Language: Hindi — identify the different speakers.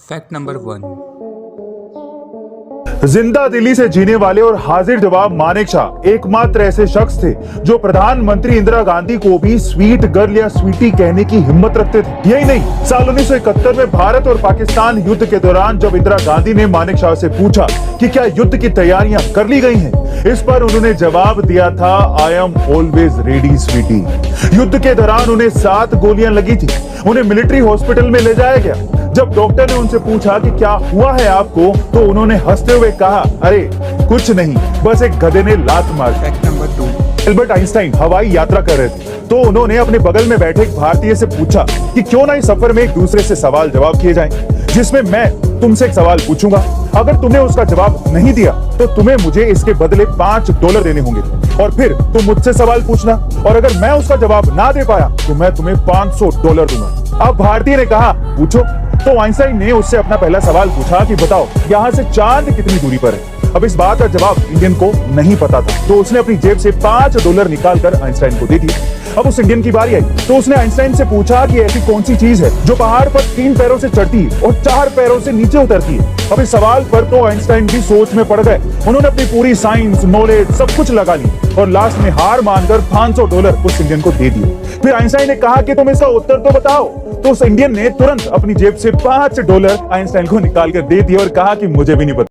Speaker 1: Fact number 1।
Speaker 2: जिंदा दिली से जीने वाले और हाजिर जवाब मानेकशॉ एकमात्र ऐसे शख्स थे जो प्रधानमंत्री इंदिरा गांधी को भी स्वीट गर्ल या स्वीटी कहने की हिम्मत रखते थे। यही नहीं, साल 1971 में भारत और पाकिस्तान युद्ध के दौरान जब इंदिरा गांधी ने मानेकशॉ से पूछा कि क्या युद्ध की तैयारियां कर ली गई हैं, इस पर उन्होंने जवाब दिया था, I am always ready sweety. युद्ध के दौरान उन्हें 7 गोलियां लगी थी। उन्हें मिलिट्री हॉस्पिटल में ले जाया गया। जब डॉक्टर ने उनसे पूछा कि क्या हुआ है आपको, तो उन्होंने हंसते हुए कहा, अरे कुछ नहीं, बस एक गधे ने लात मार।
Speaker 1: Fact number 2।
Speaker 2: एल्बर्ट आइंस्टाइन हवाई यात्रा कर रहे थे, तो उन्होंने अपने बगल में बैठे एक भारतीय से पूछा कि क्यों ना इस सफर में एक दूसरे से सवाल जवाब किए जाएं, जिसमें मैं तुमसे एक सवाल पूछूंगा। अगर तुमने उसका जवाब नहीं दिया तो तुम्हें मुझे इसके बदले $5 देने होंगे, और फिर तुम मुझसे सवाल पूछना, और अगर मैं उसका जवाब ना दे पाया तो मैं तुम्हें $500 दूंगा। अब भारतीय ने कहा, पूछो। तो आइंस्टाइन ने उससे अपना पहला सवाल पूछा कि बताओ, यहाँ से चांद कितनी दूरी पर है। अब इस बात का जवाब इंडियन को नहीं पता था, तो उसने अपनी जेब से $5 निकालकर आइंस्टाइन को दे दिए। अब उस इंडियन की बारी आई, तो उसने आइंस्टाइन से पूछा कि ऐसी कौन सी चीज है जो पहाड़ पर 3 पैरों से चढ़ती है और 4 पैरों से नीचे उतरती है। अब इस सवाल पर तो आइंस्टाइन भी सोच में पड़ गए। उन्होंने अपनी पूरी साइंस, नॉलेज सब कुछ लगा ली और लास्ट में हार मानकर $500 उस इंडियन को दे दिए। फिर आइंस्टाइन ने कहा कि तुम इसका उत्तर तो बताओ। तो उस इंडियन ने तुरंत अपनी जेब से $5 आइंस्टाइन को निकाल कर दे दिए और कहा कि मुझे भी नहीं पता।